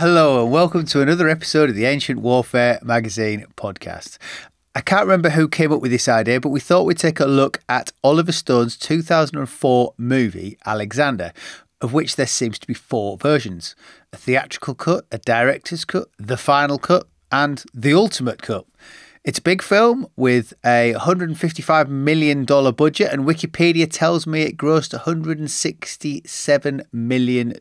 Hello and welcome to another episode of the Ancient Warfare Magazine podcast. I can't remember who came up with this idea, but we thought we'd take a look at Oliver Stone's 2004 movie, Alexander, of which there seems to be 4 versions. A theatrical cut, a director's cut, the final cut, and the ultimate cut. It's a big film with a $155 million budget, and Wikipedia tells me it grossed $167 million.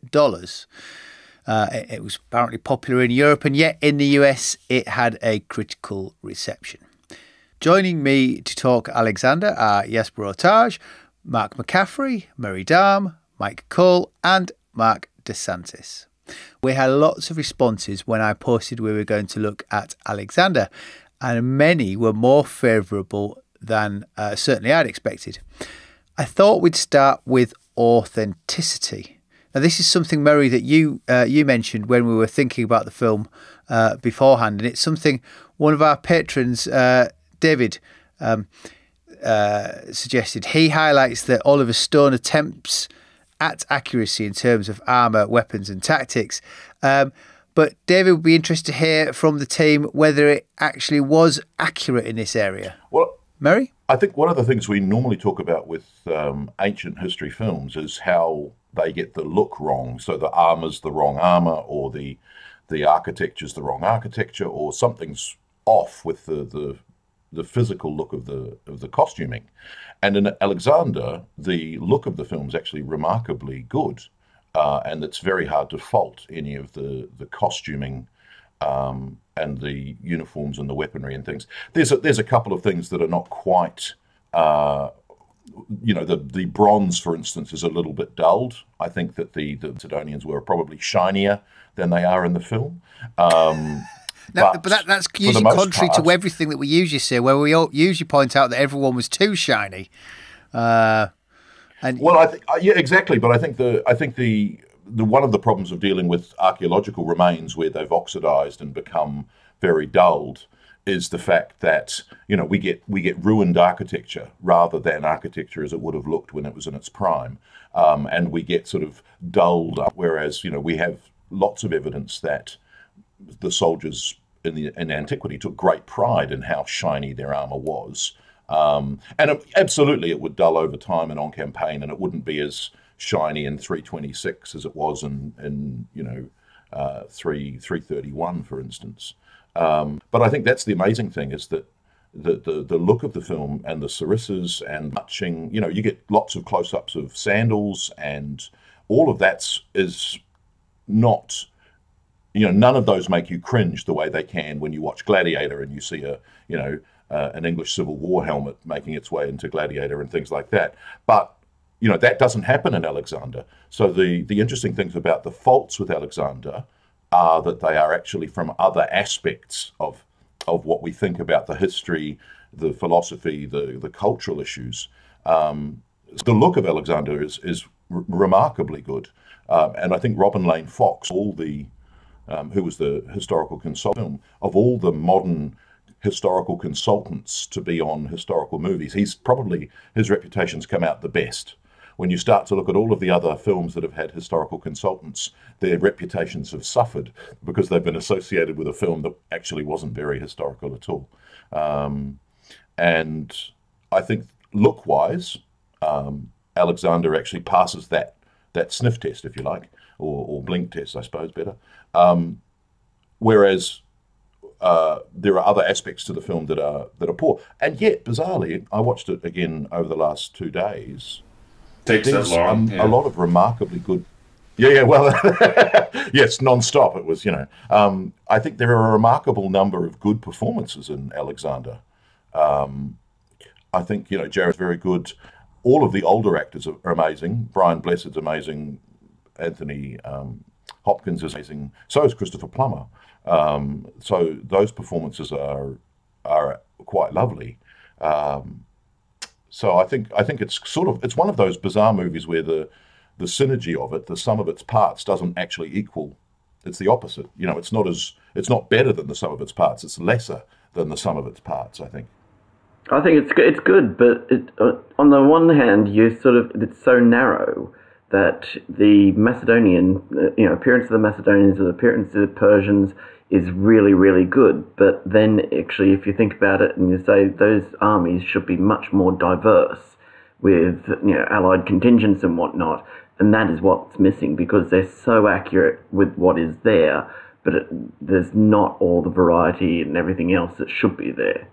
It was apparently popular in Europe, and yet in the US it had a critical reception. Joining me to talk Alexander are Jasper Oorthuys, Marc McCaffery, Dahm, Myke and Marc DeSantis. We had lots of responses when I posted we were going to look at Alexander, and many were more favourable than certainly I'd expected. I thought we'd start with authenticity. Now, this is something, Murray, that you mentioned when we were thinking about the film beforehand, and it's something one of our patrons, David, suggested. He highlights that Oliver Stone attempts at accuracy in terms of armour, weapons and tactics. But David would be interested to hear from the team whether it actually was accurate in this area. Well, Murray? I think one of the things we normally talk about with ancient history films is how they get the look wrong. So the armour's the wrong armour, or the architecture's the wrong architecture, or something's off with the physical look of the costuming. And in Alexander, the look of the film is actually remarkably good, and it's very hard to fault any of the costuming and the uniforms and the weaponry and things. There's a couple of things that are not quite. The bronze, for instance, is a little bit dulled. I think that the Macedonians were probably shinier than they are in the film. But that's usually contrary to everything that we usually say, where we all usually point out that everyone was too shiny. Yeah, exactly. But I think the one of the problems of dealing with archaeological remains where they've oxidized and become very dulled is the fact that we get ruined architecture rather than architecture as it would have looked when it was in its prime, and we get sort of dulled up. Whereas we have lots of evidence that the soldiers in antiquity took great pride in how shiny their armor was, and absolutely it would dull over time and on campaign, and it wouldn't be as shiny in 326 as it was in 331, for instance. But I think that's the amazing thing, is that the look of the film and the sarissas and matching, you get lots of close-ups of sandals, and all of that is not, none of those make you cringe the way they can when you watch Gladiator and you see an English Civil War helmet making its way into Gladiator and things like that. But that doesn't happen in Alexander. So the interesting things about the faults with Alexander are that they are actually from other aspects of what we think about the history, the philosophy, the cultural issues. The look of Alexander is remarkably good, and I think Robin Lane Fox, who was the historical consultant of all the modern historical consultants to be on historical movies, his reputation's come out the best. When you start to look at all of the other films that have had historical consultants, their reputations have suffered because they've been associated with a film that actually wasn't very historical at all. And I think look-wise, Alexander actually passes that sniff test, if you like, or blink test, I suppose, better. Whereas there are other aspects to the film that are poor. And yet, bizarrely, I watched it again over the last 2 days. Takes that long. A lot of remarkably good. Yeah. Well, yes, non-stop. It was, I think there are a remarkable number of good performances in Alexander. I think, Jared's very good. All of the older actors are amazing. Brian Blessed's amazing. Anthony Hopkins is amazing. So is Christopher Plummer. So those performances are quite lovely. So I think it's one of those bizarre movies where the synergy of it, the sum of its parts, doesn't actually equal. It's the opposite. It's not better than the sum of its parts. It's lesser than the sum of its parts, I think. I think it's good, but on the one hand, it's so narrow that the Macedonian, appearance of the Macedonians or the appearance of the Persians is really, really good. But then actually, if you think about it and you say those armies should be much more diverse with, allied contingents and whatnot, and that is what's missing because they're so accurate with what is there, but there's not all the variety and everything else that should be there.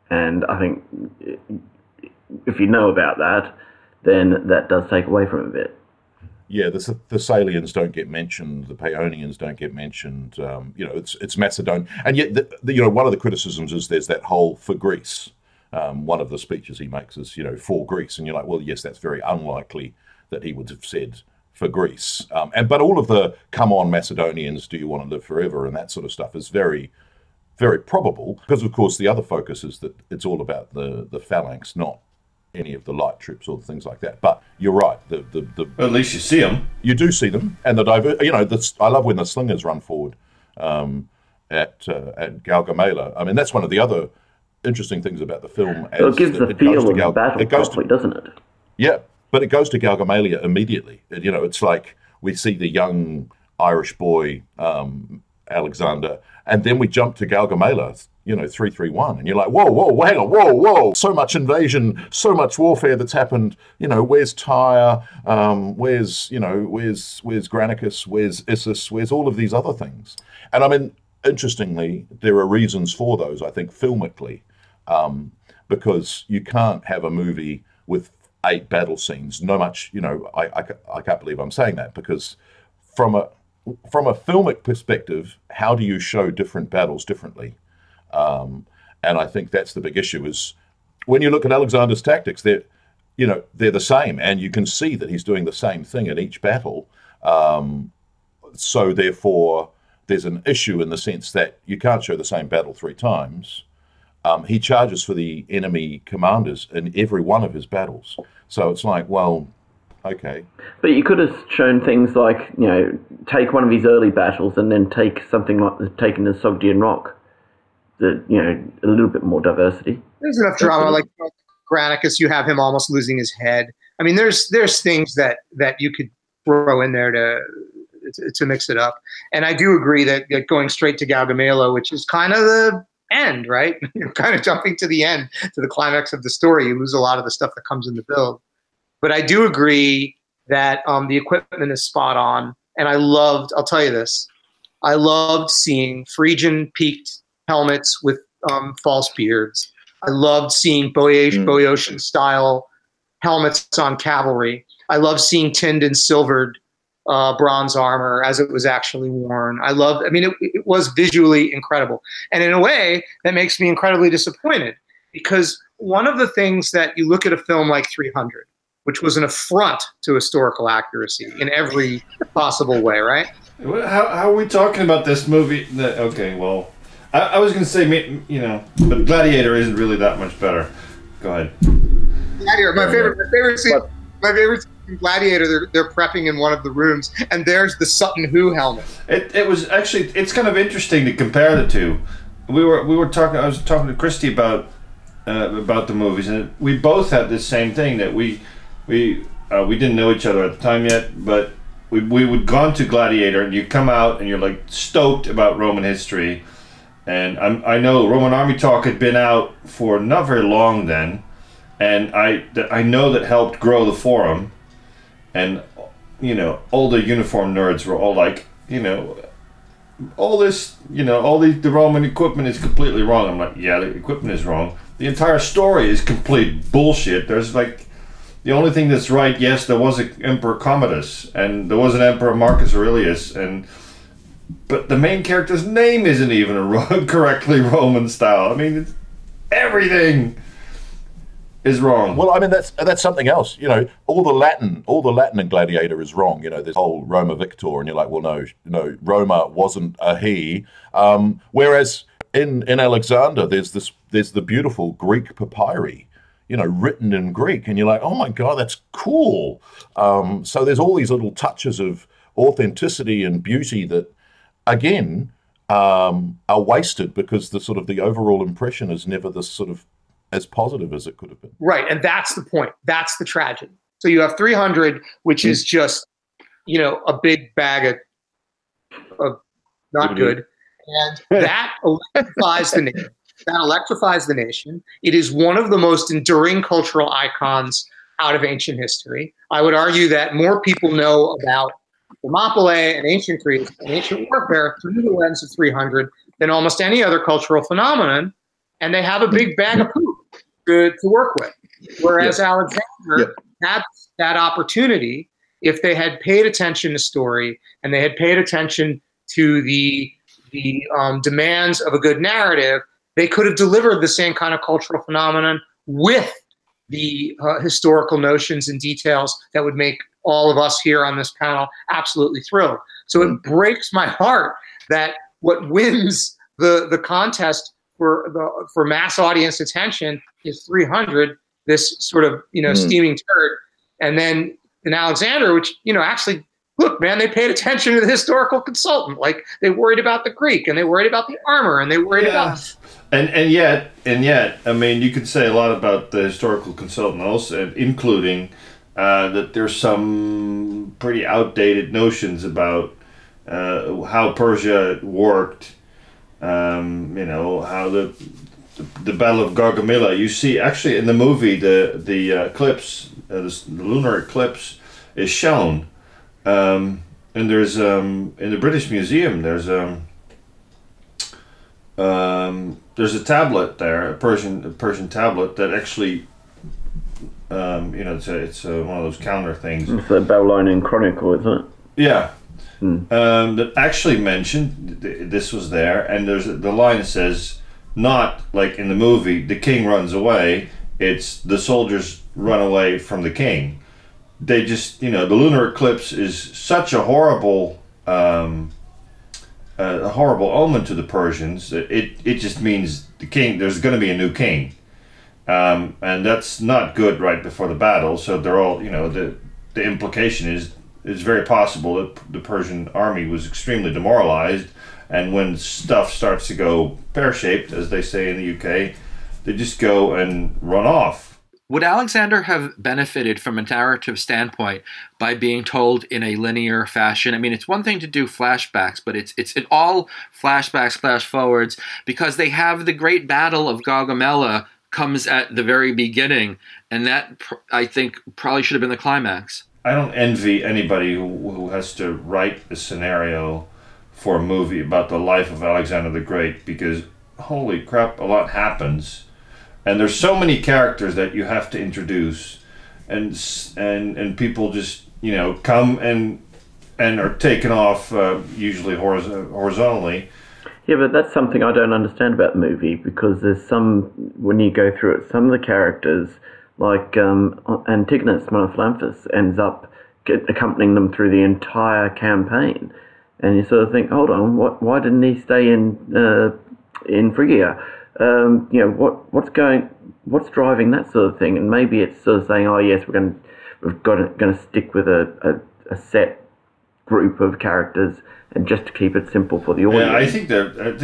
And I think if you know about that, then that does take away from it a bit. Yeah, the Thessalians don't get mentioned, the Paeonians don't get mentioned. It's Macedon, and yet one of the criticisms is there's that whole for Greece. One of the speeches he makes is for Greece, and you're like, well, yes, that's very unlikely that he would have said for Greece. But all of the come on Macedonians, do you want to live forever, and that sort of stuff is very, very probable because of course the other focus is that it's all about the phalanx, not any of the light troops or things like that. But you're right. Well, at least you see them. You do see them, and I love when the slingers run forward at Gaugamela. I mean, that's one of the other interesting things about the film. So it gives the feel of the battle properly, doesn't it? Yeah, but it goes to Gaugamela immediately. It's like we see the young Irish boy Alexander, and then we jump to Gaugamela. 331, and you're like, whoa, hang on, whoa, so much invasion, so much warfare that's happened. Where's Tyre? Where's Granicus? Where's Issus? Where's all of these other things? And I mean, interestingly, there are reasons for those, I think, filmically, because you can't have a movie with 8 battle scenes. I can't believe I'm saying that, because from a filmic perspective, how do you show different battles differently? And I think that's the big issue is when you look at Alexander's tactics, they're the same, and you can see that he's doing the same thing in each battle. So therefore, there's an issue in the sense that you can't show the same battle 3 times. He charges for the enemy commanders in every one of his battles. So it's like, well, okay. But you could have shown things like, take one of his early battles and then take something like taking the Sogdian Rock. A little bit more diversity. There's enough drama, like Granicus. You have him almost losing his head. I mean, there's things that you could throw in there to mix it up. And I do agree that going straight to Gaugamela, which is kind of the end, right? You're kind of jumping to the end, to the climax of the story. You lose a lot of the stuff that comes in the build. But I do agree that the equipment is spot on. And I'll tell you this, I loved seeing Phrygian peaked helmets with false beards. I loved seeing Boeotian style helmets on cavalry. I loved seeing tinned and silvered bronze armor as it was actually worn. It was visually incredible. And in a way, that makes me incredibly disappointed because one of the things that you look at a film like 300, which was an affront to historical accuracy in every possible way, right? How are we talking about this movie? Okay, well, I was going to say, but Gladiator isn't really that much better. Go ahead. Gladiator, my favorite scene in Gladiator, they're prepping in one of the rooms, and there's the Sutton Hoo helmet. It was actually, it's kind of interesting to compare the two. We were talking. I was talking to Christy about the movies, and we both had this same thing that we didn't know each other at the time yet, but we would gone to Gladiator, and you come out and you're like stoked about Roman history. And I know Roman Army Talk had been out for not very long then, and I know that helped grow the forum, and all the uniform nerds were all like, all this, the Roman equipment is completely wrong. I'm like, yeah, the equipment is wrong. The entire story is complete bullshit. There's like, the only thing that's right, yes, there was an Emperor Commodus, and there was an Emperor Marcus Aurelius, but the main character's name isn't even a correctly Roman style. I mean, everything is wrong. Well, I mean, that's something else. All the Latin in Gladiator is wrong. There's whole Roma Victor, and you're like, well, no, Roma wasn't a he. Whereas in Alexander, there's the beautiful Greek papyri, written in Greek, and you're like, oh my God, that's cool. So there's all these little touches of authenticity and beauty that, again, are wasted because the overall impression is never this sort of as positive as it could have been. Right, and that's the point. That's the tragedy. So you have 300, which is just, a big bag of not good. And that electrifies the nation. It is one of the most enduring cultural icons out of ancient history. I would argue that more people know about Thermopylae and ancient Greece and ancient warfare through the lens of 300 than almost any other cultural phenomenon. And they have a big bag of poop to work with. Whereas Alexander had that opportunity if they had paid attention to story and they had paid attention to the demands of a good narrative, they could have delivered the same kind of cultural phenomenon with the historical notions and details that would make all of us here on this panel absolutely thrilled. So it breaks my heart that what wins the contest for mass audience attention is 300, this sort of steaming turd, and then in Alexander, which actually. Look, man, they paid attention to the historical consultant. Like, they worried about the Greek, and they worried about the armor, and they worried about... And yet, I mean, you could say a lot about the historical consultant also, including that there's some pretty outdated notions about how Persia worked, how the Battle of Gaugamela. You see, actually, in the movie, the eclipse, the lunar eclipse is shown. And there's in the British Museum there's a tablet there, a Persian tablet that actually it's one of those calendar things. It's the Babylonian Chronicle, isn't it? Yeah. That actually mentioned this was there, and the line says, not like in the movie the king runs away, it's the soldiers run away from the king. They just, the lunar eclipse is such a horrible omen to the Persians. It just means the king, there's going to be a new king. And that's not good right before the battle. So they're all, the implication is it's very possible that the Persian army was extremely demoralized. And when stuff starts to go pear-shaped, as they say in the UK, they just go and run off. Would Alexander have benefited from a narrative standpoint by being told in a linear fashion? I mean, it's one thing to do flashbacks, but it's all flashbacks, flash forwards, because they have the great battle of Gaugamela comes at the very beginning, and that, I think, probably should have been the climax. I don't envy anybody who has to write a scenario for a movie about the life of Alexander the Great, because, holy crap, a lot happens. And there's so many characters that you have to introduce, and people just come and are taken off usually horizontally. Yeah, but that's something I don't understand about the movie, because there's when you go through it, some of the characters like Antigonus Monophalanthus ends up accompanying them through the entire campaign, and you sort of think, hold on, why didn't he stay in Phrygia? What's driving that sort of thing? And maybe it's sort of saying, oh yes, we're going to stick with a set group of characters, and just to keep it simple for the audience. Yeah, I think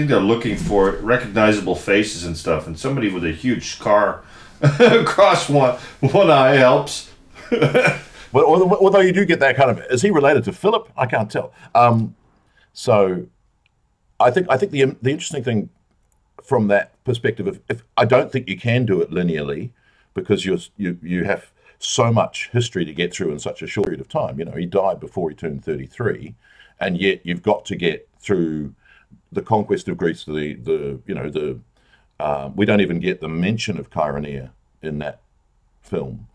they're looking for recognizable faces and stuff, and somebody with a huge scar across one eye helps. Well, although you do get that kind of, is he related to Philip? I can't tell. So I think the interesting thing from that perspective, if I don't think you can do it linearly, because you have so much history to get through in such a short period of time. He died before he turned 33, and yet you've got to get through the conquest of Greece. We don't even get the mention of Chaeronea in that film.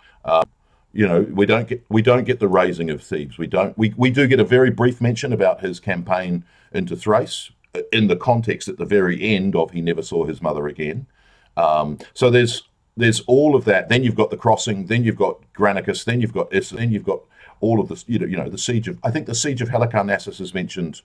We don't get the raising of Thebes. We do get a very brief mention about his campaign into Thrace, in the context at the very end of he never saw his mother again. So there's all of that. Then you've got the crossing. Then you've got Granicus. Then you've got Issa. Then you've got all of this. The siege of. I think the siege of Halicarnassus is mentioned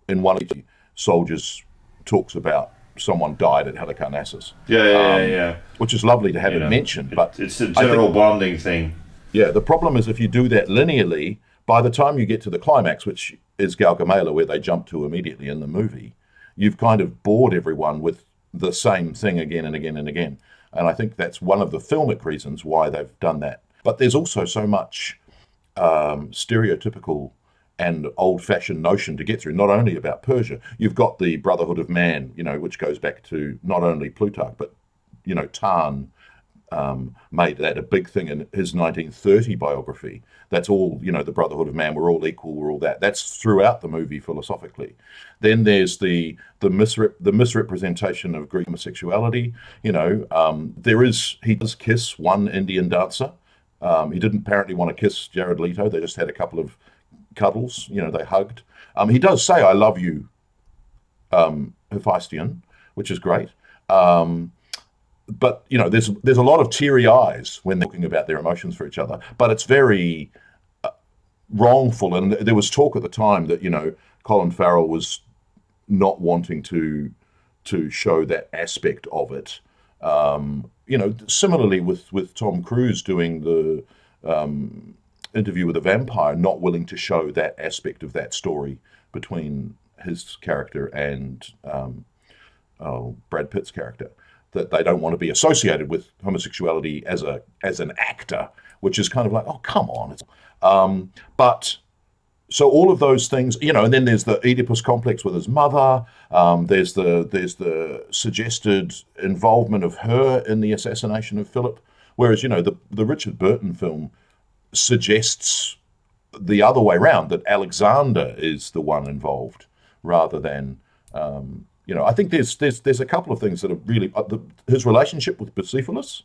in one of the soldiers talks about someone died at Halicarnassus. Yeah. Which is lovely to have it mentioned, but it's a general bonding thing. Yeah, the problem is if you do that linearly, by the time you get to the climax, which is Gaugamela, where they jump to immediately in the movie, you've kind of bored everyone with the same thing again and again and again. And I think that's one of the filmic reasons why they've done that. But there's also so much stereotypical and old-fashioned notion to get through, not only about Persia. You've got the Brotherhood of Man, which goes back to not only Plutarch, but, Dahm made that a big thing in his 1930 biography. That's all, the Brotherhood of Man, we're all equal, we're all that. That's throughout the movie philosophically. Then there's the misrepresentation of Greek homosexuality. He does kiss one Indian dancer. He didn't apparently want to kiss Jared Leto. They just had a couple of cuddles, they hugged. He does say, "I love you, Hephaestion," which is great. But there's a lot of teary eyes when they're talking about their emotions for each other. But it's very wrongful, and there was talk at the time that Colin Farrell was not wanting to show that aspect of it. Similarly with Tom Cruise doing the Interview with a Vampire, not willing to show that aspect of that story between his character and Brad Pitt's character, that they don't want to be associated with homosexuality as an actor, which is kind of like, oh, come on. But so all of those things, and then there's the Oedipus complex with his mother. There's the suggested involvement of her in the assassination of Philip, whereas the Richard Burton film suggests the other way around, that Alexander is the one involved rather than. I think there's a couple of things that are really his relationship with Bucephalus.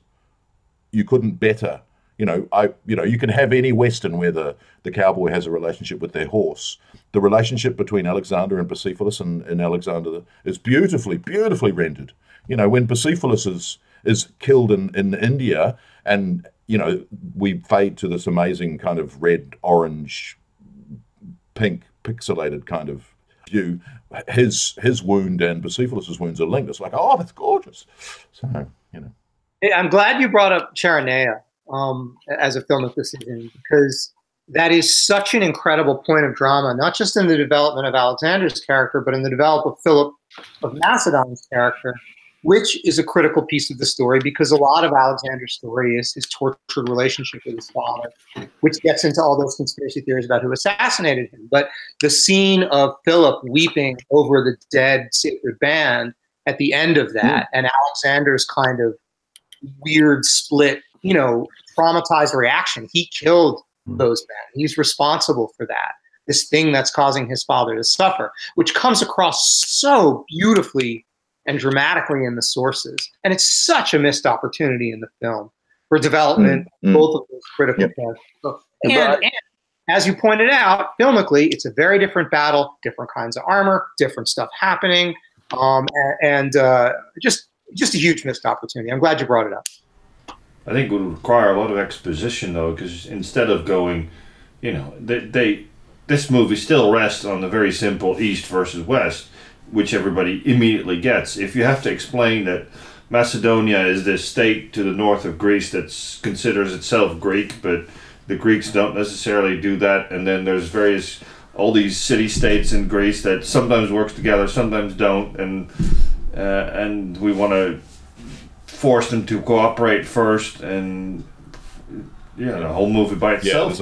You couldn't better. You can have any Western where the cowboy has a relationship with their horse. The relationship between Alexander and Bucephalus and Alexander is beautifully, beautifully rendered. When Bucephalus is killed in India, and we fade to this amazing kind of red, orange, pink, pixelated kind of view. His wound and Bucephalus's wounds are linked. It's like, oh, that's gorgeous. So I'm glad you brought up Charanea as a filmic decision, because that is such an incredible point of drama, not just in the development of Alexander's character, but in the development of Philip of Macedon's character, which is a critical piece of the story, because a lot of Alexander's story is his tortured relationship with his father, which gets into all those conspiracy theories about who assassinated him. But the scene of Philip weeping over the dead sacred band at the end of that, and Alexander's kind of weird split, traumatized reaction. He killed those men. He's responsible for that. This thing that's causing his father to suffer, which comes across so beautifully and dramatically in the sources. And it's such a missed opportunity in the film for development, both of those critical characters. And as you pointed out, filmically, it's a very different battle, different kinds of armor, different stuff happening, and just a huge missed opportunity. I'm glad you brought it up. I think it would require a lot of exposition, though, because instead of going, this movie still rests on the very simple East versus West, which everybody immediately gets. If you have to explain that Macedonia is this state to the north of Greece that considers itself Greek, but the Greeks don't necessarily do that, and then there's all these city-states in Greece that sometimes works together, sometimes don't, and we want to force them to cooperate first, and the whole movie by itself.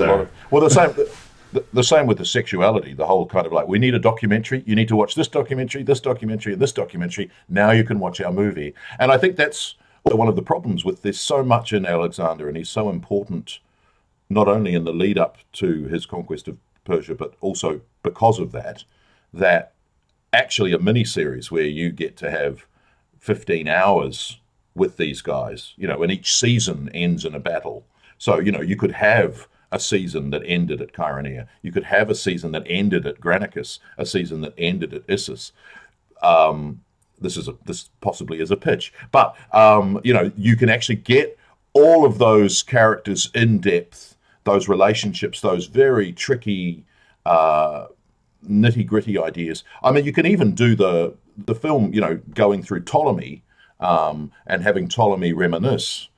The same with the sexuality, the whole kind of like, we need a documentary, you need to watch this documentary, this documentary, and this documentary, now you can watch our movie. And I think that's one of the problems with this, so much in Alexander, and he's so important, not only in the lead up to his conquest of Persia, but also because of that actually a mini-series where you get to have 15 hours with these guys, and each season ends in a battle. So, you could have a season that ended at Chaeronea. You could have a season that ended at Granicus, a season that ended at Issus. This possibly is a pitch, but you can actually get all of those characters in depth, those relationships, those very tricky, nitty-gritty ideas. I mean, you can even do the film, going through Ptolemy and having Ptolemy reminisce.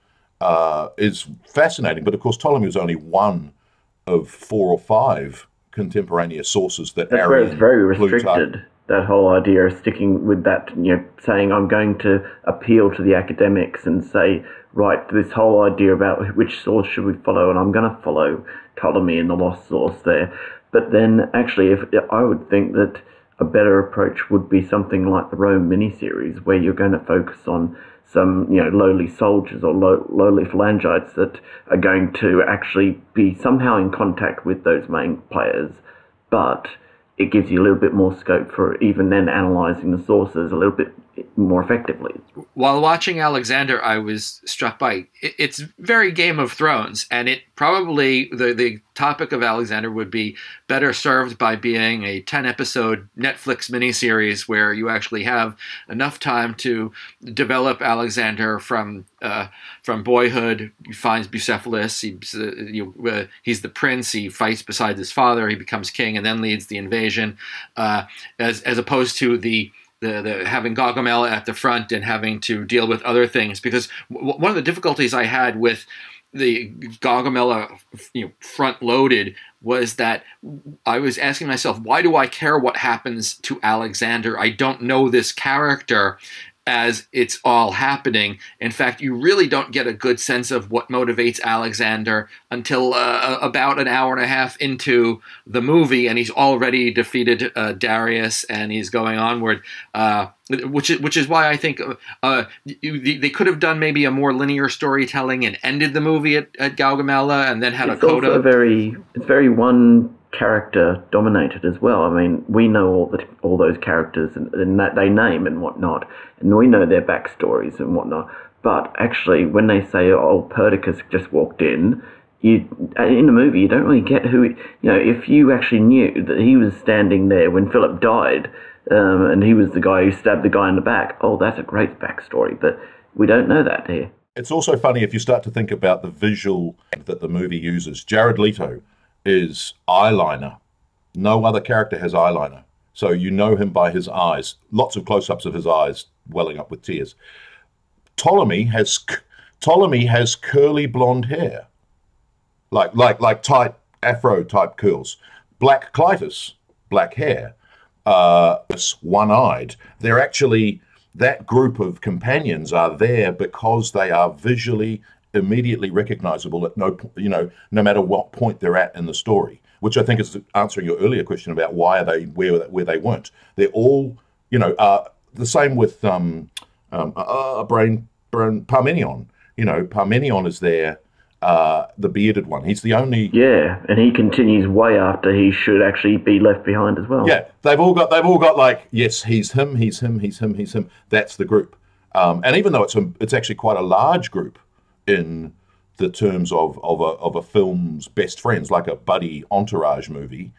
Is fascinating, but of course Ptolemy was only one of 4 or 5 contemporaneous sources that That's Arian, where it's very restricted. that whole idea of sticking with that, saying I'm going to appeal to the academics and say, right, this whole idea about which source should we follow, and I'm going to follow Ptolemy and the lost source there. But then actually, if I would think that a better approach would be something like the Rome miniseries, where you're going to focus on some, lowly soldiers or lowly phalangites that are going to actually be somehow in contact with those main players, but it gives you a little bit more scope for even then analysing the sources a little bit more effectively. While watching Alexander, I was struck by it's very Game of Thrones, and it probably the topic of Alexander would be better served by being a 10-episode Netflix miniseries where you actually have enough time to develop Alexander from boyhood. He finds Bucephalus. He's the prince. He fights beside his father. He becomes king and then leads the invasion, as opposed to the having Gaugamela at the front and having to deal with other things. Because one of the difficulties I had with the Gaugamela, front-loaded, was that I was asking myself, why do I care what happens to Alexander? I don't know this character as it's all happening. In fact, you really don't get a good sense of what motivates Alexander until about an hour and a half into the movie, and he's already defeated Darius, and he's going onward. Which is why I think they could have done maybe a more linear storytelling and ended the movie at Gaugamela, and then had a coda. It's very one character dominated as well. I mean, we know all those characters and that they name and whatnot, and we know their backstories and whatnot. But actually, when they say, "Oh, Perdiccas just walked in," in the movie you don't really get who. If you actually knew that he was standing there when Philip died, and he was the guy who stabbed the guy in the back, oh, that's a great backstory. But we don't know that here. It's also funny if you start to think about the visual that the movie uses. Jared Leto is eyeliner. No other character has eyeliner. So you know him by his eyes. Lots of close-ups of his eyes welling up with tears. Ptolemy has curly blonde hair. Like tight afro type curls. Black Clytus, black hair. One-eyed. They're actually, that group of companions are there because they are visually immediately recognizable at no matter what point they're at in the story, which I think is answering your earlier question about why are they where they weren't. They're all the same with Parmenion. Parmenion is there, the bearded one. He's the only. Yeah, and he continues way after he should actually be left behind as well. Yeah, they've all got like, yes, he's him. That's the group, and even though it's actually quite a large group in the terms of a film's best friends, like a buddy entourage movie,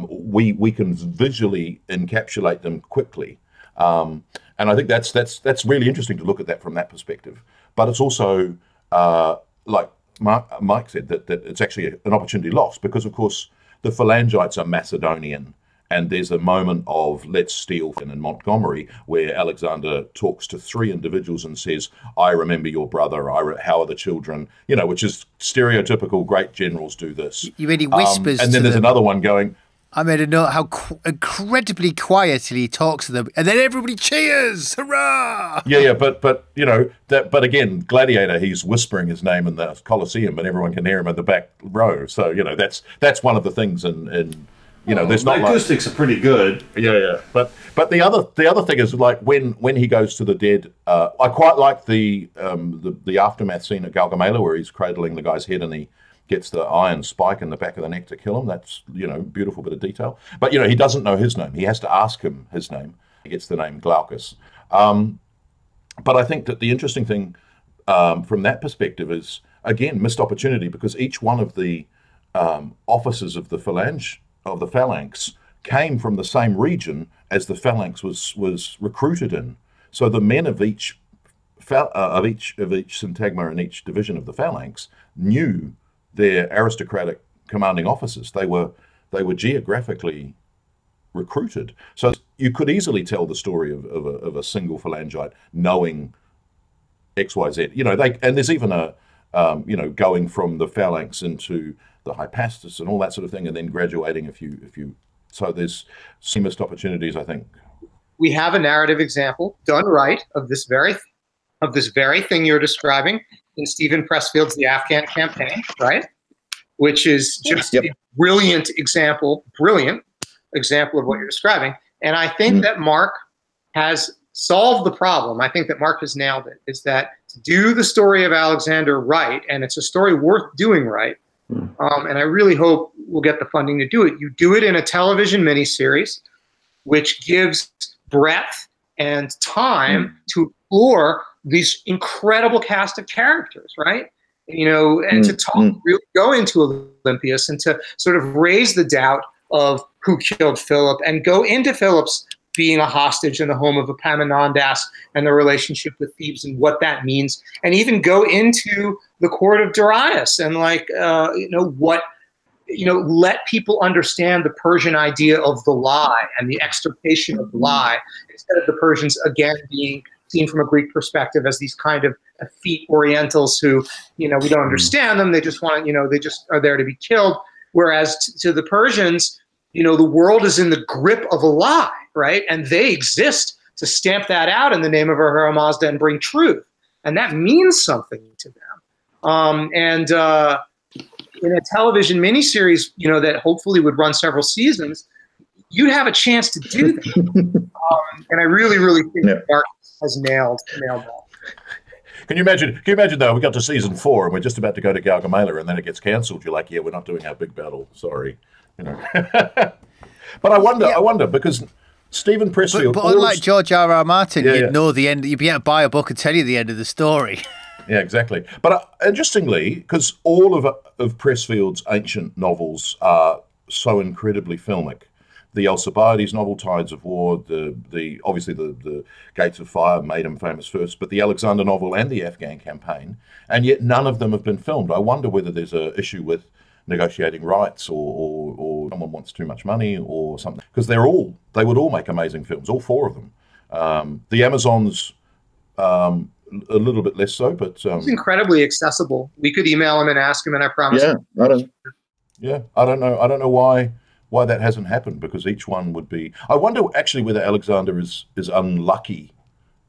we can visually encapsulate them quickly, and I think that's really interesting to look at that from that perspective. But it's also like Myke said that it's actually an opportunity lost because, of course, the phalangites are Macedonian. And there's a moment of let's steal in Montgomery where Alexander talks to three individuals and says, I remember your brother, how are the children? Which is stereotypical great generals do this. You mean he whispers and then there's another one going, I made a note how incredibly quietly he talks to them, and then everybody cheers, hurrah! Yeah, but again, Gladiator, he's whispering his name in the Colosseum, and everyone can hear him in the back row. So that's one of the things in there's not the acoustics are pretty good. Yeah. But the other thing is like when he goes to the dead, I quite like the aftermath scene at Gaugamela where he's cradling the guy's head and he gets the iron spike in the back of the neck to kill him. That's beautiful bit of detail. But he doesn't know his name. He has to ask him his name. He gets the name Glaucus. But I think that the interesting thing from that perspective is again missed opportunity because each one of the officers of the phalanx came from the same region as the phalanx was recruited in. So the men of each syntagma in each division of the phalanx knew their aristocratic commanding officers. They were geographically recruited. So you could easily tell the story of a single phalangite knowing XYZ. And there's even a going from the phalanx into the hypastus and all that sort of thing, and then graduating if you So there's some missed opportunities, I think. We have a narrative example done right of this very thing you're describing in Stephen Pressfield's The Afghan Campaign, right? Which is just a brilliant example of what you're describing. And I think that Marc has solved the problem. I think that Marc has nailed it, is that to do the story of Alexander right, and it's a story worth doing right, and I really hope we'll get the funding to do it. You do it in a television miniseries, which gives breadth and time to explore these incredible cast of characters, right? You know, and to really go into Olympias and to sort of raise the doubt of who killed Philip and go into Philip's being a hostage in the home of Epaminondas and the relationship with Thebes and what that means, and even go into the court of Darius and let people understand the Persian idea of the lie and the extirpation of the lie, instead of the Persians again being seen from a Greek perspective as these kind of effete Orientals who, we don't understand them. They just want, they just are there to be killed. Whereas to the Persians, the world is in the grip of a lie, right? And they exist to stamp that out in the name of Ahura Mazda and bring truth. And that means something to them. And in a television miniseries, that hopefully would run several seasons, you'd have a chance to do that. And I really, really think that Marc has nailed that. Can you imagine though, we got to season 4 and we're just about to go to Gaugamela and then it gets cancelled. You're like, we're not doing our big battle. Sorry. But I wonder because Stephen Pressfield. But unlike George R.R. Martin, you'd know the end. You'd be able to buy a book and tell you the end of the story. Yeah, exactly. But interestingly, because all of Pressfield's ancient novels are so incredibly filmic, the Alcibiades novel, Tides of War, the obviously the Gates of Fire made him famous first, but the Alexander novel and the Afghan Campaign, and yet none of them have been filmed. I wonder whether there's an issue with negotiating rights or someone wants too much money or something, because they would all make amazing films, all 4 of them. The Amazons, a little bit less so, but it's incredibly accessible. We could email him and ask him, and I promise. I don't know why that hasn't happened, because each one would be. I wonder actually whether Alexander is unlucky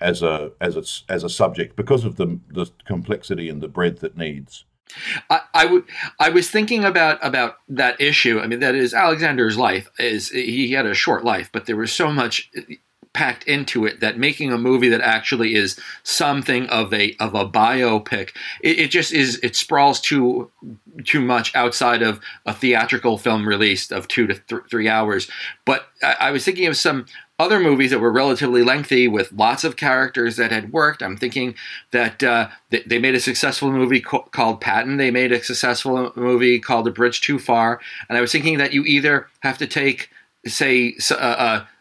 as a subject because of the complexity and the breadth it needs. I was thinking about that issue. I mean, that is Alexander's life. He had a short life, but there was so much packed into it that making a movie that actually is something of a biopic, it sprawls too much outside of a theatrical film release of 2 to 3 hours. But I was thinking of some other movies that were relatively lengthy with lots of characters that had worked. I'm thinking that they made a successful movie called Patton. They made a successful movie called A Bridge Too Far. And I was thinking that you either have to take, say,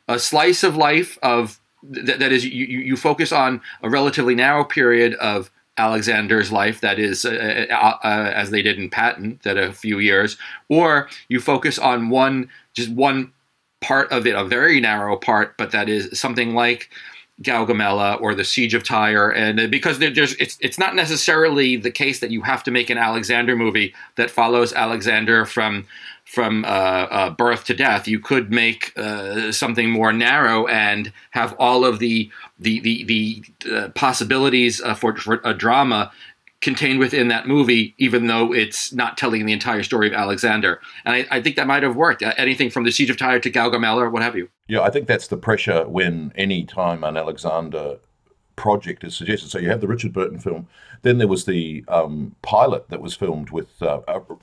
a slice of life of that is you focus on a relatively narrow period of Alexander's life, that is as they did in Patton, that a few years, or you focus on one part of it, a very narrow part, but that is something like Gaugamela or the Siege of Tyre, and because it's not necessarily the case that you have to make an Alexander movie that follows Alexander from birth to death. You could make something more narrow and have all of the possibilities for a drama contained within that movie, even though it's not telling the entire story of Alexander. And I think that might have worked. Anything from the Siege of Tyre to Gaugamela or what have you. Yeah, I think that's the pressure when any time an Alexander project is suggested. So you have the Richard Burton film. Then there was the pilot that was filmed with,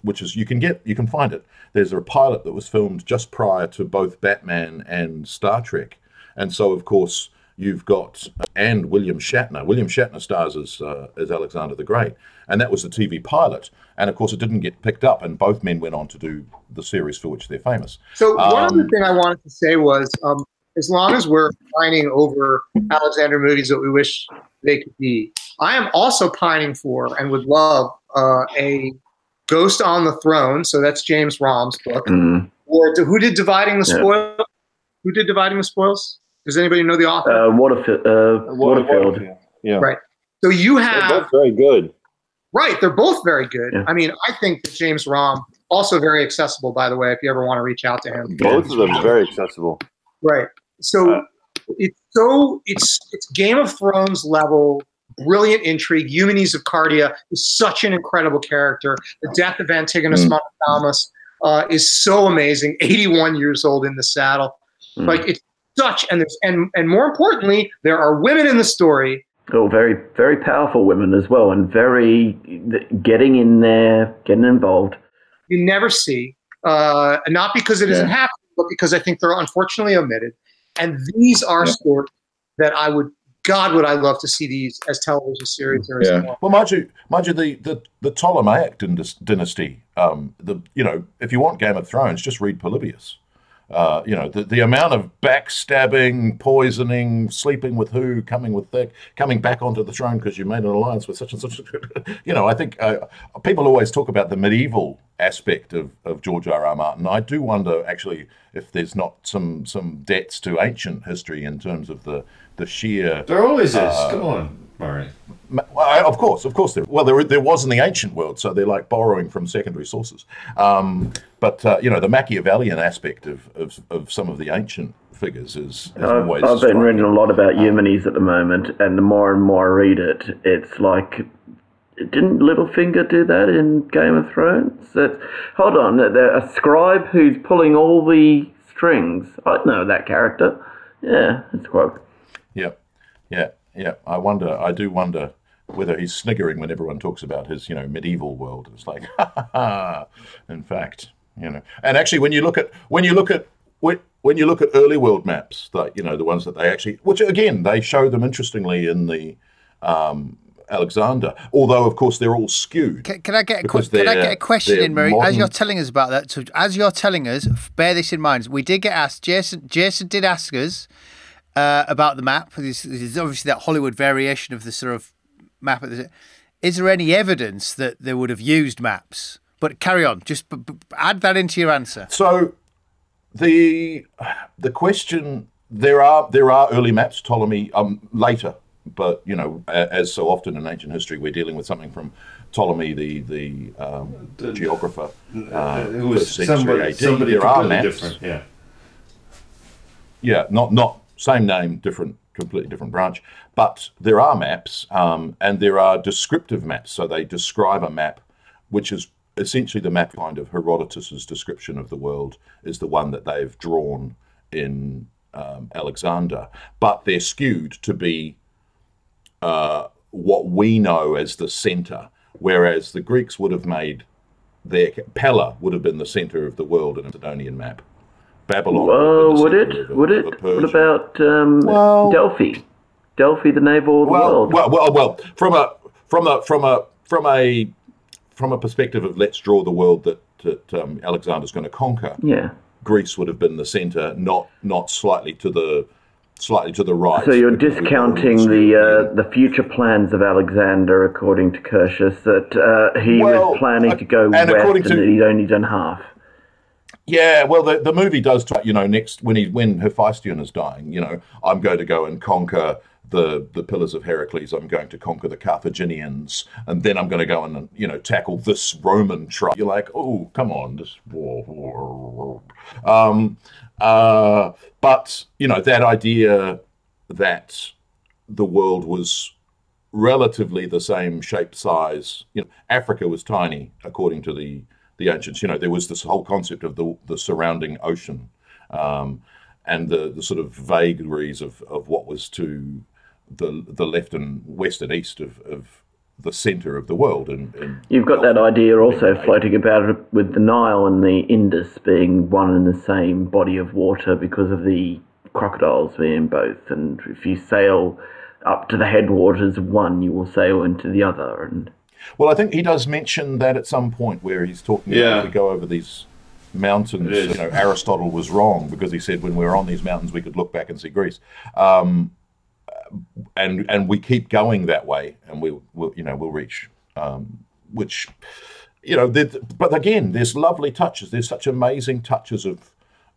which is you can find it. There's a pilot that was filmed just prior to both Batman and Star Trek, and so of course you've got and William Shatner. William Shatner stars as Alexander the Great, and that was the TV pilot. And of course, it didn't get picked up, and both men went on to do the series for which they're famous. So one other thing I wanted to say was, as long as we're pining over Alexander movies that we wish they could be, I am also pining for and would love a Ghost on the Throne. So that's James Rahm's book. Or who did Dividing the Spoils? Who did Dividing the Spoils? Does anybody know the author? Waterfield. Yeah. Right. So you have. They're both very good. Right. They're both very good. Yeah. I mean, I think that James Rahm Also very accessible, by the way, if you ever want to reach out to him. Both of them are very accessible. Right. So it's Game of Thrones level, brilliant intrigue. Eumenes of Cardia is such an incredible character. The death of Antigonus Monothamus is so amazing. 81 years old in the saddle. Like it's such, and more importantly, there are women in the story. Oh, very, very powerful women as well, and very getting in there, getting involved. You never see, not because it isn't happening, but because I think they're unfortunately omitted. And these are stories that God, would I love to see these as television series or as more. Well, mind you, the Ptolemaic dynasty. If you want Game of Thrones, just read Polybius. The amount of backstabbing, poisoning, sleeping with who, coming back onto the throne because you made an alliance with such and such. I think people always talk about the medieval aspect of George R.R. Martin. I do wonder, actually, if there's not some debts to ancient history in terms of the sheer. There always is. Come on, Murray. Of course there. Well, there was in the ancient world, so they're like borrowing from secondary sources. But the Machiavellian aspect of some of the ancient figures is always. I've been reading a lot about Eumenes at the moment, and the more and more I read it, it's like, didn't Littlefinger do that in Game of Thrones? Hold on, a scribe who's pulling all the strings. I know that character. Yeah, it's quite. Yeah. I do wonder whether he's sniggering when everyone talks about his, medieval world. It's like, in fact, And actually, when you look at early world maps, like the ones that they actually, which again they show them interestingly in the Alexander, although of course they're all skewed. Can I get a question in, Murray? As you're telling us about that, so as you're telling us, bear this in mind. We did get asked. Jason did ask us about the map. This is obviously that Hollywood variation of the sort of map. Is there any evidence that they would have used maps? But carry on. Just add that into your answer. So the question, there are early maps, Ptolemy later, but as so often in ancient history, we're dealing with something from Ptolemy, the geographer, who was somebody there are maps. Different. Yeah, not same name, completely different branch. But there are maps, and there are descriptive maps. So they describe a map, which is essentially the map kind of Herodotus's description of the world is the one that they've drawn in Alexander. But they're skewed to be what we know as the center, whereas the Greeks would have made Pella would have been the center of the world in a Macedonian map. Babylon. Would it? What about Delphi? Delphi, the navel of the world. Well. From a perspective of let's draw the world that Alexander's going to conquer. Yeah. Greece would have been the center, not slightly to the right. So you're discounting the future plans of Alexander, according to Curtius, that he was planning to go west and he'd only done half. Yeah, well, the movie does talk, next when Hephaestion is dying, I'm going to go and conquer the Pillars of Heracles. I'm going to conquer the Carthaginians, and then I'm going to go and tackle this Roman tribe. You're like, oh, come on, this war. But that idea that the world was relatively the same shape, size. Africa was tiny, according to the ancients. There was this whole concept of the surrounding ocean, and the sort of vagaries of what was to the left and west and east of the centre of the world. And you've got that idea also floating about with the Nile and the Indus being one and the same body of water because of the crocodiles being both. And if you sail up to the headwaters of one, you will sail into the other. And well, I think he does mention that at some point where he's talking about we go over these mountains. Aristotle was wrong because he said when we were on these mountains we could look back and see Greece. And we keep going that way, and we'll reach, which, but again, there's lovely touches. There's such amazing touches of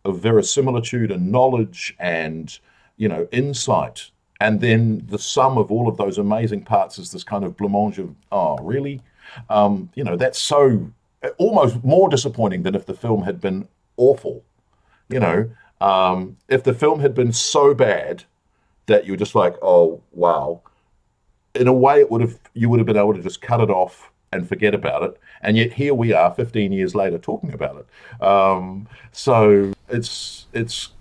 verisimilitude and knowledge and, insight. And then the sum of all of those amazing parts is this kind of blancmange of, oh, really? That's so almost more disappointing than if the film had been awful. You know, if the film had been so bad that you were just like, oh wow. In a way, you would have been able to just cut it off and forget about it. And yet here we are, 15 years later, talking about it. So it's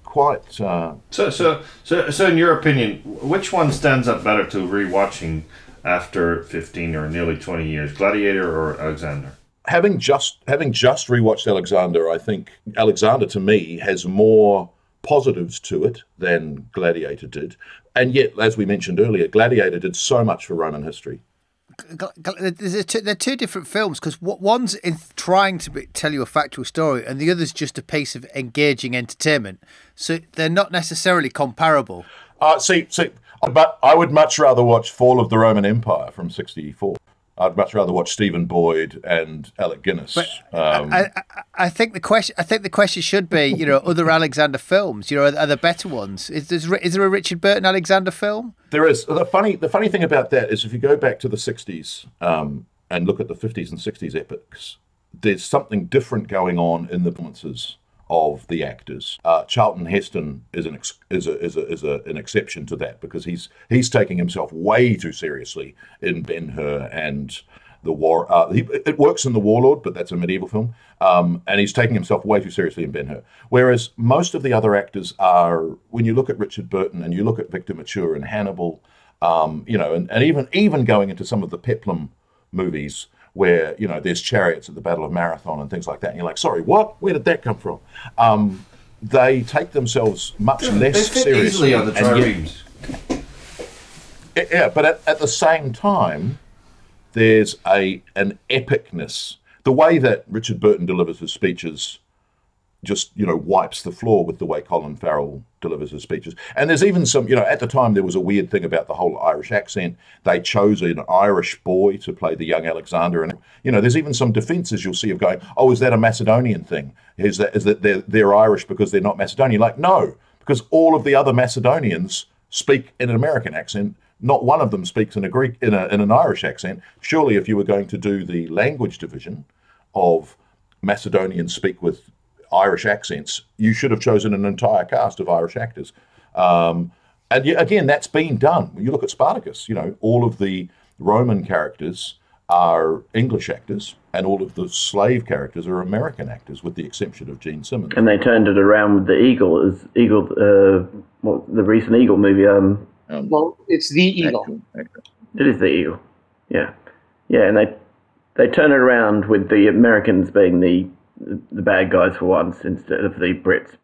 quite. So in your opinion, which one stands up better to rewatching after 15 or nearly 20 years, Gladiator or Alexander? Having just rewatched Alexander, I think Alexander to me has more positives to it than Gladiator did. And yet, as we mentioned earlier, Gladiator did so much for Roman history. They're two different films, because one's trying to tell you a factual story and the other's just a piece of engaging entertainment. So they're not necessarily comparable. But I would much rather watch Fall of the Roman Empire from '64. I'd much rather watch Stephen Boyd and Alec Guinness. But I think the question should be, you know, other Alexander films. You know, are there better ones? Is there a Richard Burton Alexander film? There is. The funny thing about that is, if you go back to the '60s and look at the '50s and '60s epics, there's something different going on in the performances of the actors. Charlton Heston is an exception to that, because he's taking himself way too seriously in Ben-Hur and the War. It works in The Warlord, but that's a medieval film, and he's taking himself way too seriously in Ben-Hur. Whereas most of the other actors are, when you look at Richard Burton and you look at Victor Mature and Hannibal, you know, and even going into some of the Peplum movies, where, you know, there's chariots at the Battle of Marathon and things like that, and you're like, sorry, what? Where did that come from? They take themselves much less seriously. Easily on the triremes. Yeah, but at the same time, there's an epicness. The way that Richard Burton delivers his speeches just, you know, wipes the floor with the way Colin Farrell delivers his speeches. And there's even some, you know, at the time there was a weird thing about the whole Irish accent. They chose an Irish boy to play the young Alexander. And, you know, there's even some defenses you'll see of going, oh, is that a Macedonian thing? Is that they're Irish because they're not Macedonian? Like, no, because all of the other Macedonians speak in an American accent. Not one of them speaks in an Irish accent. Surely if you were going to do the language division of Macedonians speak with Irish accents, you should have chosen an entire cast of Irish actors. And again, that's been done. When you look at Spartacus, you know, all of the Roman characters are English actors, and all of the slave characters are American actors, with the exception of Gene Simmons. And they turned it around with the Eagle, the recent Eagle movie. Well, it's the Eagle. It is the Eagle. Yeah, and they turn it around with the Americans being the bad guys for once instead of the Brits.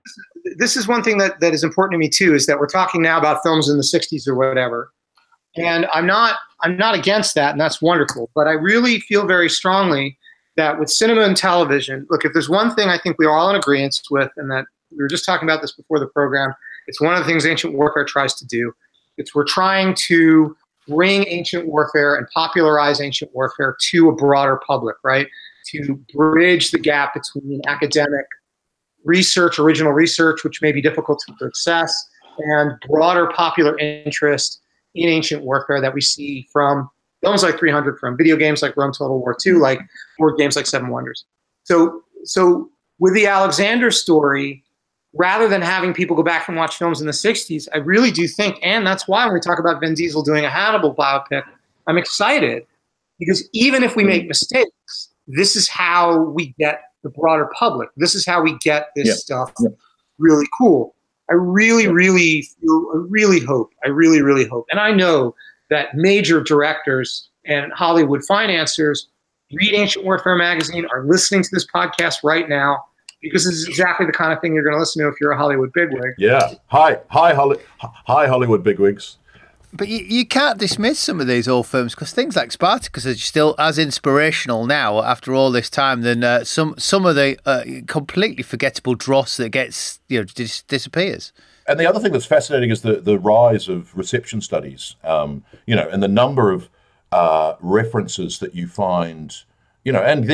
This is one thing that is important to me too, is that we're talking now about films in the 60s or whatever. And I'm not against that, and that's wonderful. But I really feel very strongly that with cinema and television, look, if there's one thing I think we are all in agreement with, and that we were just talking about this before the program, it's one of the things Ancient Warfare tries to do. We're trying to bring ancient warfare and popularize ancient warfare to a broader public, right? To bridge the gap between academic research, original research, which may be difficult to access, and broader popular interest in ancient warfare that we see from films like 300, from video games like Rome Total War II, like board games like Seven Wonders. So with the Alexander story, rather than having people go back and watch films in the 60s, I really do think, and that's why when we talk about Vin Diesel doing a Hannibal biopic, I'm excited, because even if we make mistakes, this is how we get the broader public. This is how we get this stuff really cool. I really hope, and I know that major directors and Hollywood financiers read Ancient Warfare magazine, are listening to this podcast right now, because this is exactly the kind of thing you're going to listen to if you're a Hollywood bigwig. Yeah. Hi, Hollywood bigwigs. But you can't dismiss some of these old films, because things like Spartacus are still as inspirational now after all this time than some of the completely forgettable dross that gets disappears. And the other thing that's fascinating is the rise of reception studies, and the number of references that you find. And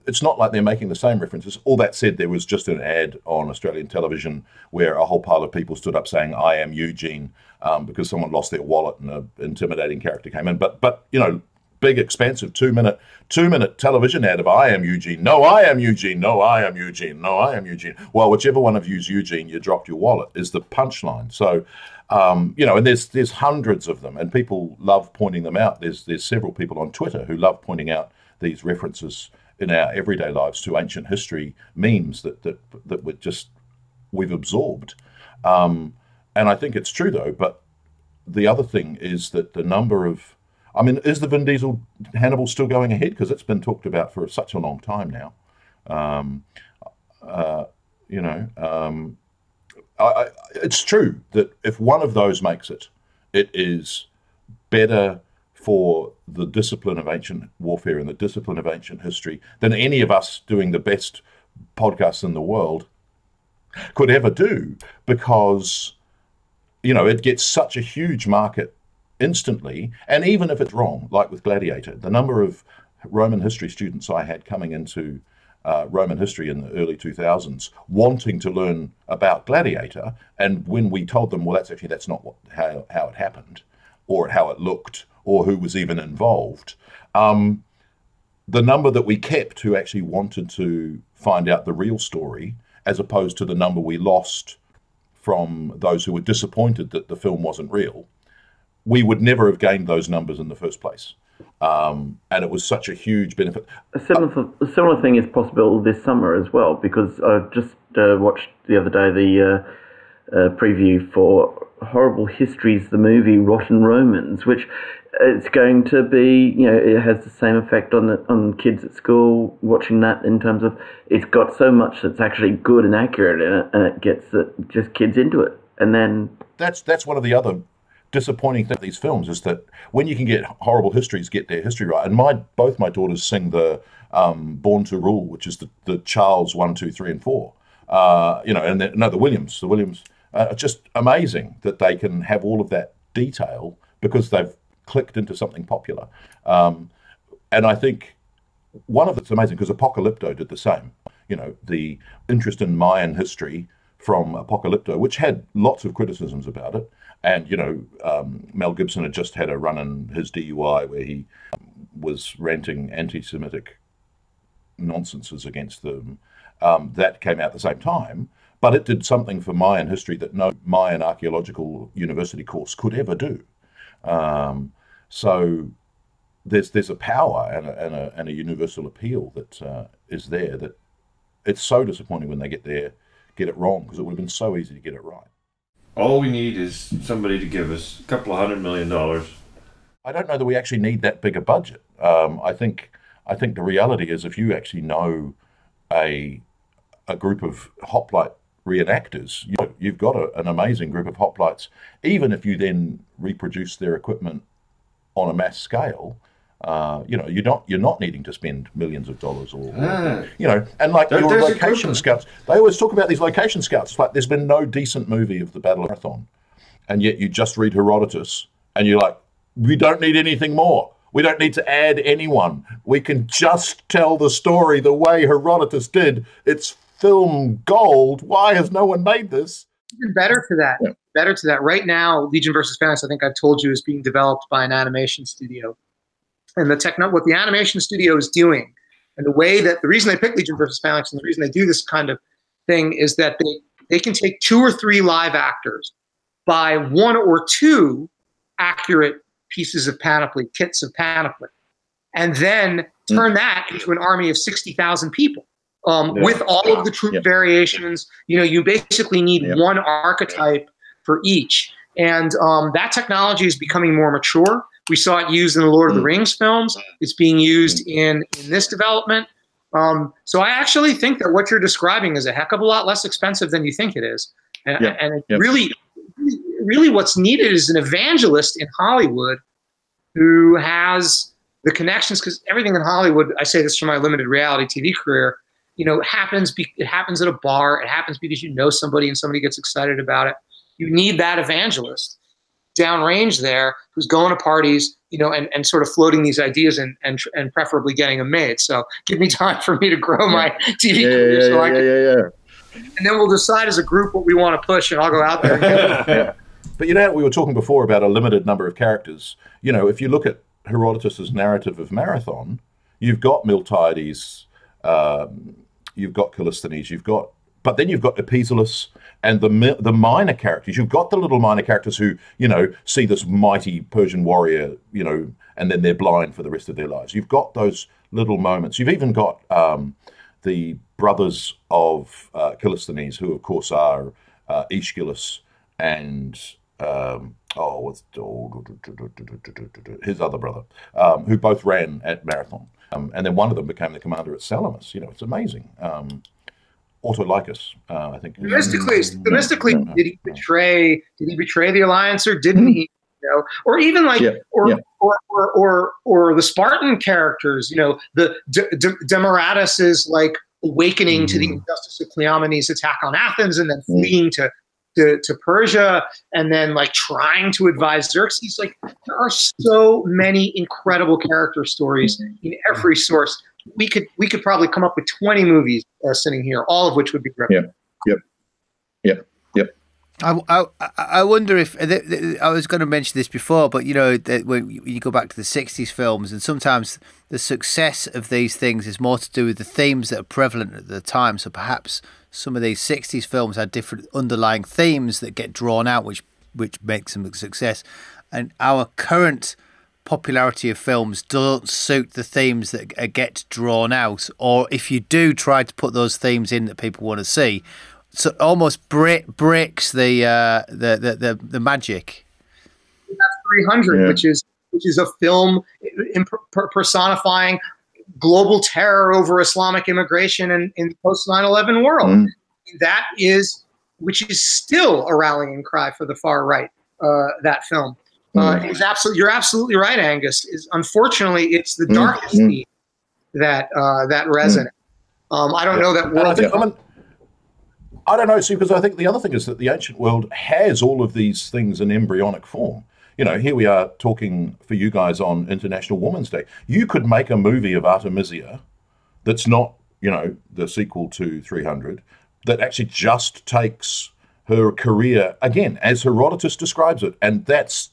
it's not like they're making the same references. All that said, there was just an ad on Australian television where a whole pile of people stood up saying, "I am Eugene," because someone lost their wallet and an intimidating character came in. But big, expensive 2-minute television ad of "I am Eugene, no, I am Eugene, no, I am Eugene, no, I am Eugene." Well, whichever one of you's Eugene, you dropped your wallet is the punchline. So, and there's hundreds of them, and people love pointing them out. There's several people on Twitter who love pointing out these references in our everyday lives to ancient history memes that we've absorbed. And I think it's true though. But the other thing is that the number of, is the Vin Diesel Hannibal still going ahead? Because it's been talked about for such a long time now. It's true that if one of those makes it, it is better for the discipline of ancient warfare and the discipline of ancient history than any of us doing the best podcasts in the world could ever do, because, it gets such a huge market instantly. And even if it's wrong, like with Gladiator, the number of Roman history students I had coming into Roman history in the early 2000s wanting to learn about Gladiator, and when we told them, well, that's not how it happened, or how it looked, or who was even involved, the number that we kept who actually wanted to find out the real story, as opposed to the number we lost from those who were disappointed that the film wasn't real, we would never have gained those numbers in the first place. And it was such a huge benefit. A similar thing is possible this summer as well, because I just watched the other day the preview for Horrible Histories, the movie Rotten Romans, which it's going to be, it has the same effect on kids at school watching that, in terms of it's got so much that's actually good and accurate in it, and it gets just kids into it. And then that's one of the other disappointing things with these films, is that when you can get Horrible Histories get their history right, and both my daughters sing the Born to Rule, which is the Charles 1, 2, 3, and 4, the Williams. The Williams are just amazing that they can have all of that detail because they've clicked into something popular. And I think one of it's amazing because Apocalypto did the same. The interest in Mayan history from Apocalypto, which had lots of criticisms about it. And, Mel Gibson had just had a run in his DUI where he was ranting anti-Semitic nonsenses against them. That came out at the same time, but it did something for Mayan history that no Mayan archaeological university course could ever do. So there's a power and a universal appeal that is there, that it's so disappointing when they get it wrong, because it would have been so easy to get it right. All we need is somebody to give us a couple of $100 million. I don't know that we actually need that big a budget. I think the reality is, if you actually know a group of hoplite reenactors, you've got an amazing group of hoplites. Even if you then reproduce their equipment on a mass scale, you're not needing to spend millions of dollars and like your location scouts. They always talk about these location scouts. It's like there's been no decent movie of the Battle of Marathon, and yet you just read Herodotus and you're like, we don't need anything more. We don't need to add anyone. We can just tell the story the way Herodotus did. It's film gold. Why has no one made this? Even better to that. Yeah. Better to that. Right now, Legion versus Phalanx, I think I've told you, is being developed by an animation studio. And what the animation studio is doing, and the reason they pick Legion versus Phalanx and the reason they do this kind of thing is that they can take 2 or 3 live actors, buy 1 or 2 accurate pieces of panoply, kits of panoply, and then turn that into an army of 60,000 people. With all of the troop variations, you basically need one archetype for each. And that technology is becoming more mature. We saw it used in the Lord of the Rings films. It's being used in this development. So I actually think that what you're describing is a heck of a lot less expensive than you think it is. And really what's needed is an evangelist in Hollywood who has the connections, because everything in Hollywood, I say this from my limited reality TV career, it happens at a bar. It happens because you know somebody and somebody gets excited about it. You need that evangelist downrange there who's going to parties, and sort of floating these ideas and preferably getting them made. So give me time for me to grow my TV career. And then we'll decide as a group what we want to push, and I'll go out there and get it. But we were talking before about a limited number of characters. If you look at Herodotus's narrative of Marathon, you've got Miltiades, you've got Callisthenes, but then you've got Epizelus and the minor characters. You've got the little minor characters who, see this mighty Persian warrior, and then they're blind for the rest of their lives. You've got those little moments. You've even got the brothers of Callisthenes, who of course are Aeschylus and his other brother, who both ran at Marathon, and then one of them became the commander at Salamis. It's amazing. Oorthuys, I think. Themistocles, did he betray the alliance, or didn't he? Or even or the Spartan characters. The Demaratus is like awakening to the injustice of Cleomenes' attack on Athens, and then fleeing to Persia, and then like trying to advise Xerxes. Like, there are so many incredible character stories in every source. We could probably come up with 20 movies sitting here, all of which would be great. Yep. I wonder if I was going to mention this before, but when you go back to the 60s films, and sometimes the success of these things is more to do with the themes that are prevalent at the time. So perhaps some of these 60s films had different underlying themes that get drawn out, which makes them a success. And our current popularity of films don't suit the themes that get drawn out, or if you do try to put those themes in that people want to see, so it almost breaks the magic. That's 300, which is a film personifying global terror over Islamic immigration in the post 9/11 world. Which is still a rallying cry for the far right. That film. You're absolutely right, Angus. Unfortunately, it's the darkest theme that resonates. I don't know that I don't know, see, because I think the other thing is that the ancient world has all of these things in embryonic form. Here we are talking for you guys on International Women's Day. You could make a movie of Artemisia that's not, the sequel to 300, that actually just takes her career, again, as Herodotus describes it, and that's,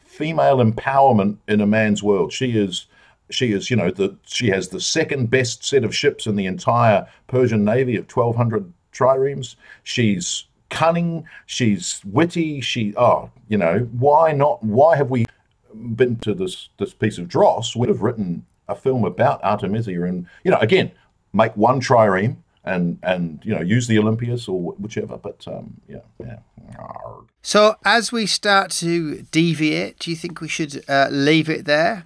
female empowerment in a man's world. She has the second best set of ships in the entire Persian navy of 1,200 triremes. She's cunning. She's witty. Why not? Why have we been to this piece of dross? We'd have written a film about Artemisia and, again, make one trireme and use the Olympias or whichever. But, So as we start to deviate, do you think we should leave it there?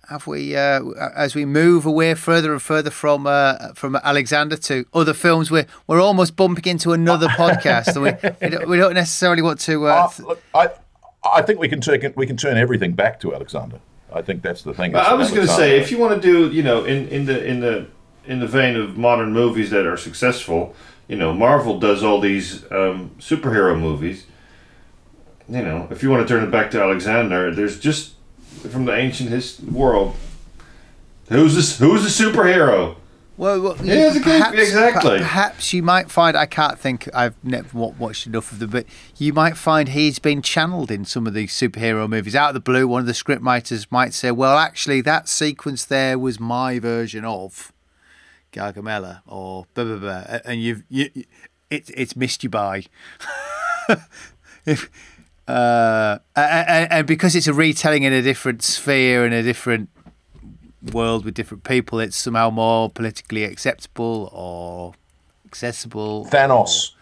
Have we, as we move away further and further from Alexander to other films, we're almost bumping into another podcast, and we don't necessarily want to. Look, I think we can turn everything back to Alexander. I think that's the thing. I was going to say, if you want to do, in the vein of modern movies that are successful, Marvel does all these superhero movies. If you want to turn it back to Alexander, there's just from the ancient world. Who's the superhero? Well, exactly. Perhaps you might find, I can't think, I've never watched enough of them, but you might find he's been channeled in some of these superhero movies. Out of the blue, one of the script writers might say, well, actually, that sequence there was my version of Gargamella, or blah, blah, blah, and it's missed you by. And because it's a retelling in a different sphere, in a different world with different people, it's somehow more politically acceptable or accessible. Thanos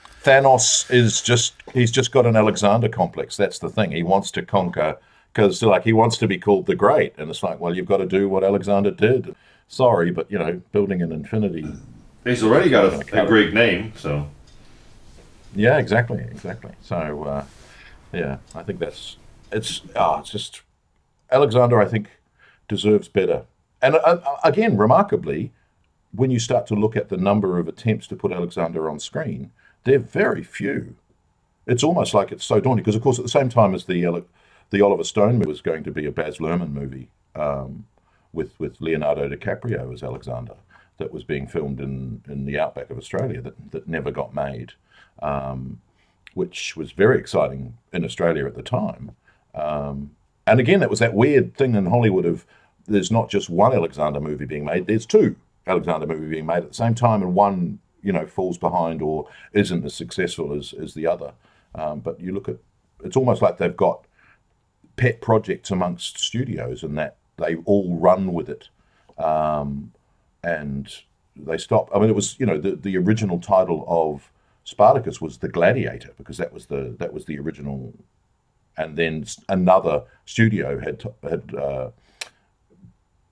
he's just got an Alexander complex. That's the thing. He wants to conquer because he wants to be called the Great, and it's like, well, you've got to do what Alexander did. Sorry, but building an infinity. He's already got a Greek name, so. Yeah, exactly. So, I think it's just Alexander, I think, deserves better. And again, remarkably, when you start to look at the number of attempts to put Alexander on screen, they're very few. It's almost like it's so daunting because, of course, at the same time as the Oliver Stone movie was going to be a Baz Luhrmann movie with Leonardo DiCaprio as Alexander that was being filmed in the outback of Australia that never got made. Which was very exciting in Australia at the time. And again, it was that weird thing in Hollywood of there's not just one Alexander movie being made, there's two Alexander movies being made at the same time, and one, falls behind or isn't as successful as the other. But you look at, it's almost like they've got pet projects amongst studios and that they all run with it. And they stop. I mean, it was, the original title of Spartacus was The Gladiator, because that was the original, and then another studio had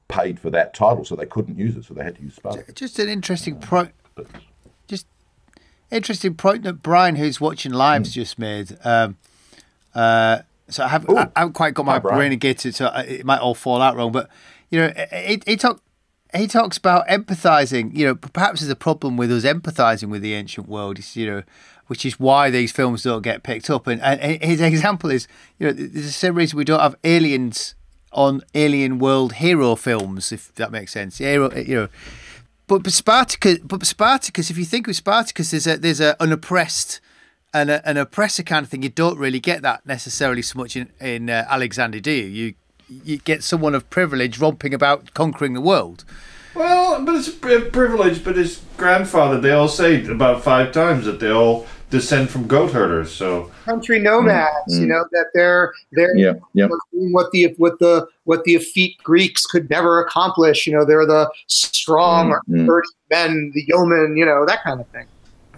paid for that title, so they couldn't use it, so they had to use Spartacus. Just an interesting point. Interesting point that Brian, who's watching live's just made. So I haven't quite got my brain engaged, so it might all fall out wrong. But he talks about empathizing. Perhaps there's a problem with us empathizing with the ancient world. Which is why these films don't get picked up. And his example is, there's the same reason we don't have aliens on alien world hero films, if that makes sense. But Spartacus, if you think of Spartacus, there's an oppressed and an oppressor kind of thing. You don't really get that necessarily so much in Alexander, do you? You get someone of privilege romping about conquering the world. Well, but it's a privilege. But his grandfather, they all say about 5 times that they all descend from goat herders. So country nomads, that they're doing what the effete Greeks could never accomplish. They're the strong, sturdy men, the yeomen, that kind of thing.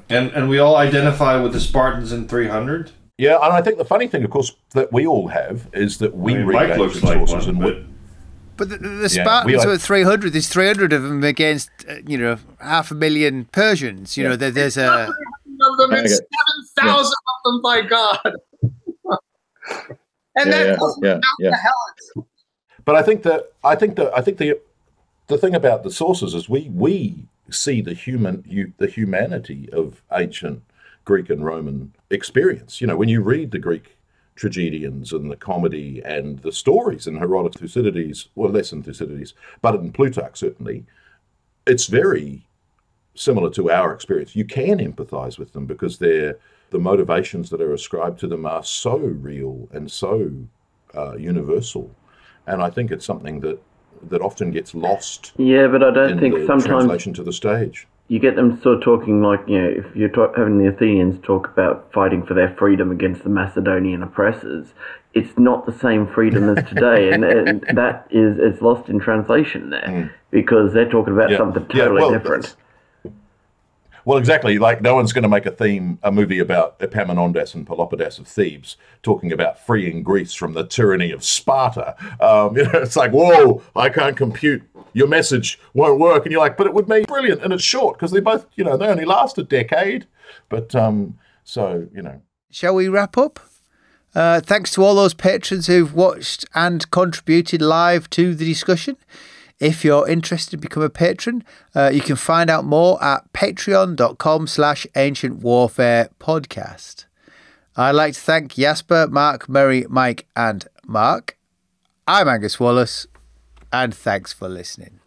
And we all identify with the Spartans in 300. Yeah, and I think the funny thing, of course, that we all have is that we read Myke looks ancient like sources one, but the Spartans were 300. There's 300 of them against 500,000 Persians. There's a of them and 7,000 of them, by God. And that the Hellas. But I think the thing about the sources is we see the humanity of ancient Greek and Roman experience. When you read the Greek tragedians and the comedy and the stories in Herodotus, Thucydides, well, less in Thucydides, but in Plutarch certainly, it's very similar to our experience. You can empathize with them because the motivations that are ascribed to them are so real and so universal. And I think it's something that often gets lost. Yeah, but I don't think sometimes translation to the stage. You get them sort of talking like, if you're having the Athenians talk about fighting for their freedom against the Macedonian oppressors, it's not the same freedom as today, and that is lost in translation there because they're talking about something totally different. Well, exactly. Like no one's going to make a movie about Epaminondas and Pelopidas of Thebes talking about freeing Greece from the tyranny of Sparta. It's like, whoa, I can't compute. Your message won't work. And you're like, but it would be brilliant. And it's short because they both, they only last a decade. But Shall we wrap up? Thanks to all those patrons who've watched and contributed live to the discussion. If you're interested to become a patron, you can find out more at patreon.com/Ancient Warfare Podcast. I'd like to thank Jasper, Marc, Mary, Myke and Marc. I'm Angus Wallace, and thanks for listening.